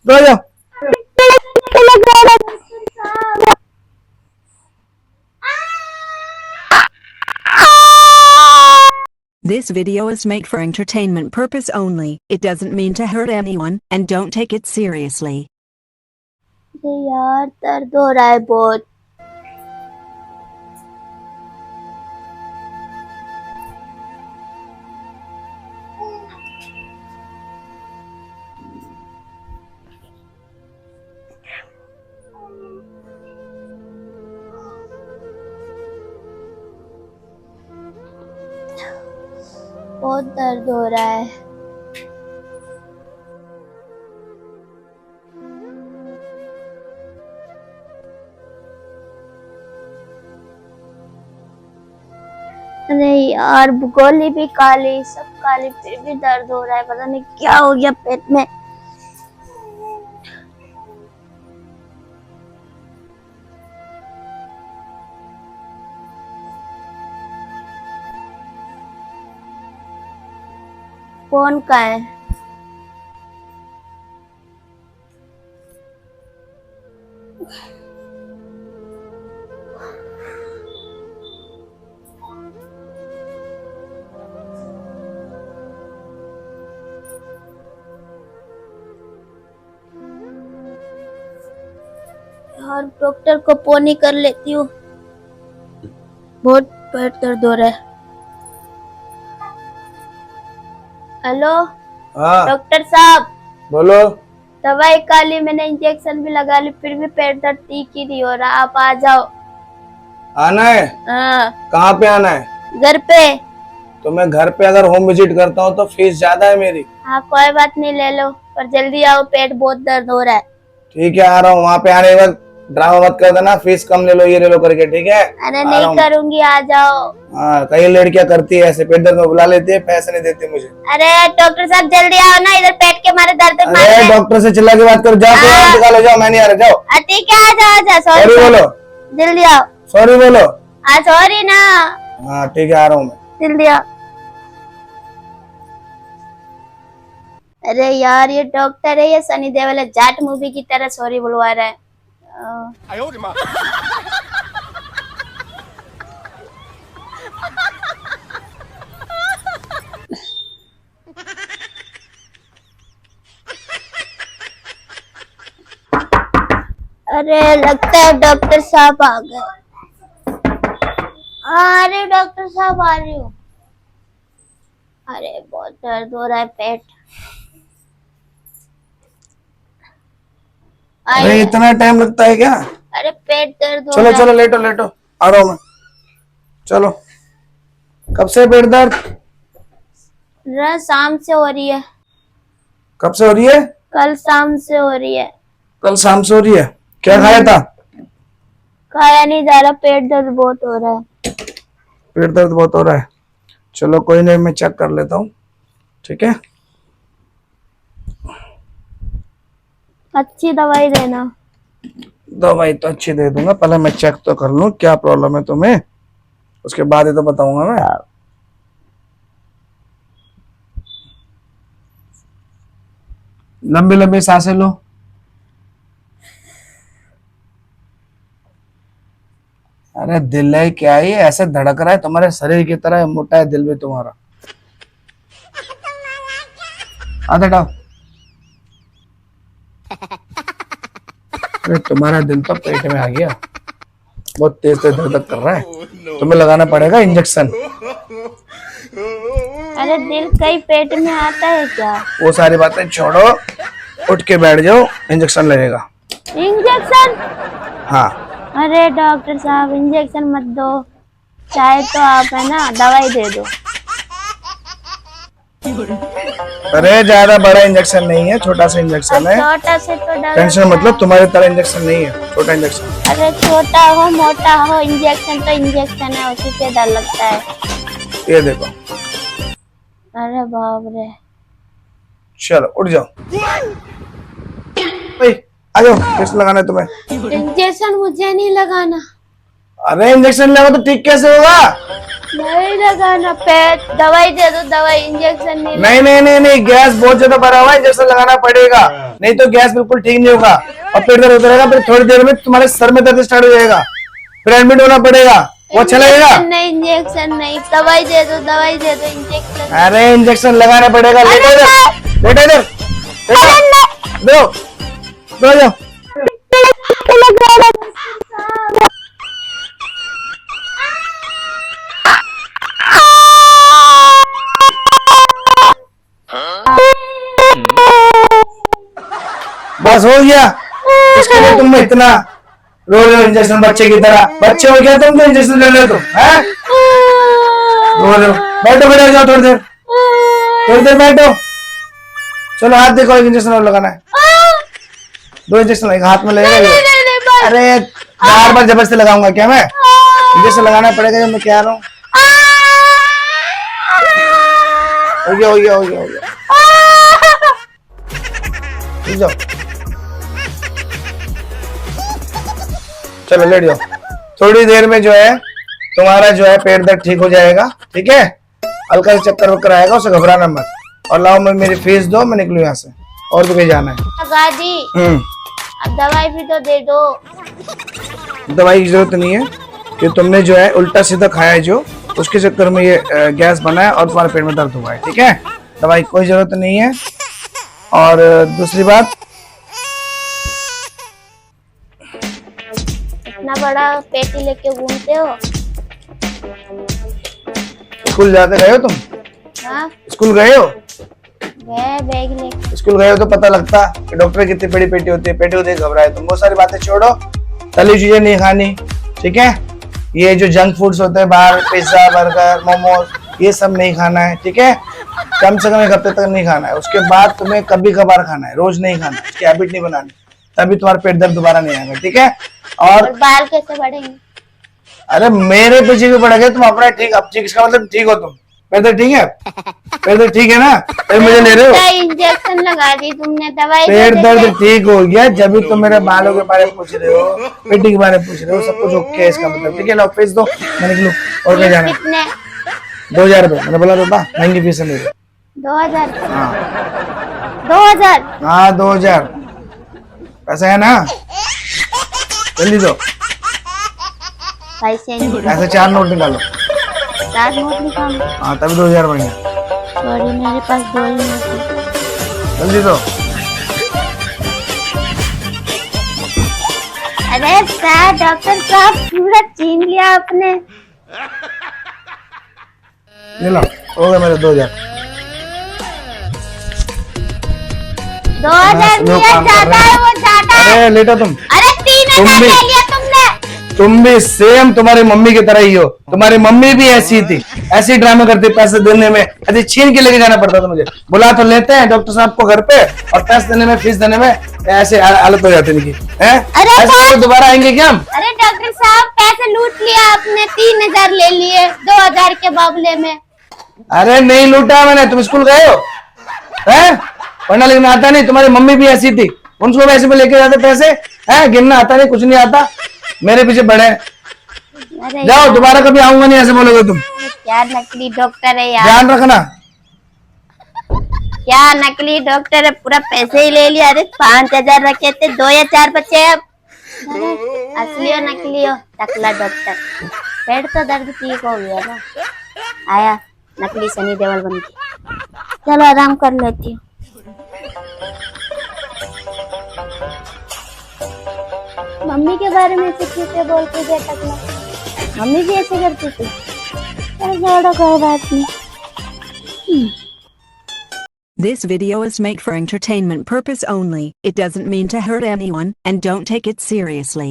दो जाओ। This video is made for entertainment purpose only. It doesn't mean to hurt anyone, and don't take it seriously. यार दर्द हो रहा है बहुत। बहुत दर्द हो रहा है। अरे यार गोली भी काली, सब काली, फिर भी दर्द हो रहा है। पता नहीं क्या हो गया पेट में। फोन का है। यार डॉक्टर को फोन ही कर लेती हूँ। बहुत पेट दर्द हो रहा है। हेलो हाँ डॉक्टर साहब, बोलो। दवाई काली, मैंने इंजेक्शन भी लगा ली, फिर भी पेट दर्द ठीक ही नहीं हो रहा। आप आ जाओ। आना है? हाँ कहाँ पे आना है? घर पे। तो मैं घर पे अगर होम विजिट करता हूँ तो फीस ज्यादा है मेरी। हाँ कोई बात नहीं, ले लो, पर जल्दी आओ, पेट बहुत दर्द हो रहा है। ठीक है, आ रहा हूँ। वहाँ पे आने के बाद ड्रामा मत कर देना, फीस कम ले लो, ये ले लो करके, ठीक है? अरे नहीं करूंगी, आ जाओ। हाँ, कई लड़कियां करती है ऐसे, पेट दर्द में बुला लेती है, पैसे नहीं देती मुझे। अरे डॉक्टर साहब जल्दी आओ ना, इधर पेट के मारे दर्द मार अरे रहे हैं। डॉक्टर से चिल्ला के बात करो, जाओ निकालो, जाओ, मैं नहीं आ रहा, जाओ। ठीक है, आ जाओ आ जाओ। सॉरी बोलो, जल्दी आओ। सॉरी बोलो। सॉरी ना। हाँ ठीक है, आ रहा हूँ मैं। जल्दी आओ। अरे यार ये डॉक्टर है, ये सनी देओल है, जाट मूवी की तरह सॉरी बुलवा रहा है। अरे लगता है डॉक्टर साहब आ गए। अरे डॉक्टर साहब आ रही हूँ। अरे बहुत दर्द हो रहा है पेट। अरे इतना टाइम लगता है क्या? अरे पेट दर्द हो चलो रहा है। चलो, लेटो लेटो, आ रहा हूँ मैं। चलो। कब से पेट दर्द? शाम से हो रही है। कब से हो रही है? कल शाम से हो रही है। कल शाम से हो रही है? क्या खाया था? खाया नहीं जा रहा, पेट दर्द बहुत हो रहा है। पेट दर्द बहुत हो रहा है? चलो कोई नहीं, मैं चेक कर लेता हूँ, ठीक है? अच्छी दवाई देना। दवाई तो अच्छी दे दूंगा, पहले मैं चेक तो कर लूं क्या प्रॉब्लम है तुम्हें, उसके बाद ही तो बताऊंगा मैं। लंबी लंबी सांसें लो। अरे दिल है क्या, ये ऐसे धड़क रहा है तुम्हारे शरीर की तरह, मोटा है दिल भी तुम्हारा। हाथ हटाओ। अरे तुम्हारा दिल तो पेट में आ गया, बहुत तेज तेज धड़क कर रहा है, तुम्हें लगाना पड़ेगा इंजेक्शन। अरे दिल कहीं पेट में आता है क्या? वो सारी बातें छोड़ो, उठ के बैठ जाओ, इंजेक्शन लगेगा। इंजेक्शन? हाँ। अरे डॉक्टर साहब इंजेक्शन मत दो, चाहे तो आप है ना दवाई दे दो। अरे ज्यादा बड़ा इंजेक्शन नहीं है, छोटा सा इंजेक्शन है। छोटा से तो टेंशन मतलब, तुम्हारी तरह इंजेक्शन नहीं है, छोटा इंजेक्शन। अरे छोटा हो मोटा हो, इंजेक्शन तो इंजेक्शन है, उसी से डर लगता है। ये देखो। अरे बाप रे। चलो उठ जाओ, आ जाओ, किस लगाना है तुम्हें? इंजेक्शन मुझे नहीं लगाना। अरे इंजेक्शन लगा तो ठीक कैसे होगा? नहीं लगाना, पेट दवाई दे दो, दवाई इंजेक्शन नहीं। नहीं नहीं नहीं नहीं, गैस बहुत ज्यादा भरा हुआ है, इंजेक्शन लगाना पड़ेगा, नहीं तो गैस बिल्कुल ठीक नहीं होगा और पेट दर्द होता रहेगा। फिर थोड़ी देर में तुम्हारे सर में दर्द स्टार्ट हो जाएगा, फिर एडमिट होना पड़ेगा। वो अच्छा लगेगा? नहीं इंजेक्शन नहीं, दवाई दे दो, दवाई दे दो, इंजेक्शन। अरे इंजेक्शन लगाना पड़ेगा। लेटा इधर, लेटा इधर, दो दो जाओ। बस हो गया, इसके लिए तुम इतना रो रहे हो इंजेक्शन बच्चे की तरह? बच्चे हो क्या तुम तो इंजेक्शन ले रहे हो तुम? हैं? रो रहे हो? बैठो बैठो, जाओ थोड़ी देर, थोड़ी देर बैठो। चलो हाथ देखो, एक इंजेक्शन और लगाना है। 2 इंजेक्शन एक हाथ में लगेगा ये। अरे बार बार जबरदस्ती लगाऊंगा क्या मैं? इंजेक्शन लगाना पड़ेगा, जब मैं कह रहा हूँ। हो गया हो गया हो गया हो गया, जाओ चलो लेट जाओ। थोड़ी देर में जो है तुम्हारा जो है पेट दर्द ठीक हो जाएगा, ठीक है? हल्का सा चक्कर वक्कर आएगा, उसे घबराना मत। और लाओ मैं मेरी फीस दो, मैं निकलूँ यहाँ से, और तो कहीं जाना है। लगा दी, अब दवाई भी तो दे दो। दवाई की जरूरत नहीं है, कि तुमने जो है उल्टा सीधा खाया है जो, उसके चक्कर में ये गैस बना है और तुम्हारे पेट में दर्द हुआ है, ठीक है? दवाई की कोई जरूरत नहीं है। और दूसरी बात, इतना बड़ा पेटी लेके घूमते हो? स्कूल जाते गए हो तुम? हाँ स्कूल गए हो? गए, बैग लेके। स्कूल गए हो तो पता लगता कि डॉक्टर की कितनी बड़ी पेटी होती है, पेटी होती है घबराए तुम। वो सारी बातें छोड़ो, तली चीजें नहीं खानी, ठीक है? ये जो जंक फूड्स होते हैं बाहर, पिज्जा बर्गर मोमोज, ये सब नहीं खाना है, ठीक है? कम से कम 1 हफ्ते तक नहीं खाना है। उसके बाद तुम्हें कभी कभार खाना है, रोज नहीं खाना, उसकी हैबिट नहीं बनानी, तभी तुम्हारा पेट दर्द दोबारा नहीं आएगा, ठीक है? और बाल कैसे बढ़ेंगे? अरे मेरे पीछे क्यों पड़ गए तुम? अपना ठीक, अब ठीक इसका मतलब ठीक हो तुम? पेट दर्द ठीक है? पेट दर्द ठीक है ना? फिर मुझे ले रहे हो? इंजेक्शन लगा दी तुमने, दवाई पेट दर्द ठीक हो गया, जब भी तुम मेरे बालों के बारे में पूछ रहे हो, पेटी के बारे में पूछ रहे हो, सब कुछ ओके है इसका मतलब, ठीक है? लो फीस दो, मैं निकलूं, और कहीं जाना है? कितने? 2000 रुपए मैंने बोला तो था, महंगी फीस है मेरी। 2000? हाँ 2000? हाँ 2000 पैसा है ना? जल्दी दो, पैसे नहीं। ऐसे 4 नोट निकालो। 4 नोट निकालो? हाँ तभी 2000 बन गया। सॉरी मेरे पास 2 ही नोट है। जल्दी दो। अरे सर, डॉक्टर साहब पूरा छीन लिया आपने। ले लो, हो गए मेरे 2000। 2000 लो, काम कर ज्यादा रहे है, हैं। वो ज्यादा है। अरे लेटो तुम। अरे 3000 भी- ले लिया तुमने। तुम भी सेम तुम्हारी मम्मी की तरह ही हो। तुम्हारी मम्मी भी ऐसी थी, ऐसी ड्रामा करती, पैसे देने में ऐसे छीन के लेके जाना पड़ता था मुझे। बुला तो लेते हैं डॉक्टर साहब को घर पे, और पैसे देने में, फीस देने में ऐसे हालत हो जाती इनकी, हैं? अरे ऐसे तो दोबारा आएंगे क्या हम? अरे डॉक्टर साहब, पैसे लूट लिया आपने, 3000 ले लिए 2000 के बदले में। अरे नहीं लूटा मैंने, तुम स्कूल गए हो? हैं? पढ़ना लिखना आता नहीं? तुम्हारी मम्मी भी ऐसी थी, उनको भी ऐसे में लेके जाते पैसे, हैं? गिनना आता नहीं, कुछ नहीं आता, मेरे पीछे पड़े। अरे जाओ, दोबारा कभी आऊंगा नहीं ऐसे बोलोगे तुम। क्या नकली डॉक्टर है यार, ध्यान रखना। क्या नकली डॉक्टर है, पूरा पैसे ही ले लिया। अरे 5000 रखे थे, 2 या 4 बचे अब। अरे असली हो नकली हो, टकला डॉक्टर। पेट तो दर्द ठीक हो गया ना, आया नकली सनी देओल बन के। चलो आराम कर लेती हूँ। मम्मी के बारे में ऐसे बोलते थे टकला, मम्मी भी ऐसे करती थी। छोड़ो, कोई बात नहीं। This video is made for entertainment purpose only. It doesn't mean to hurt anyone, and don't take it seriously.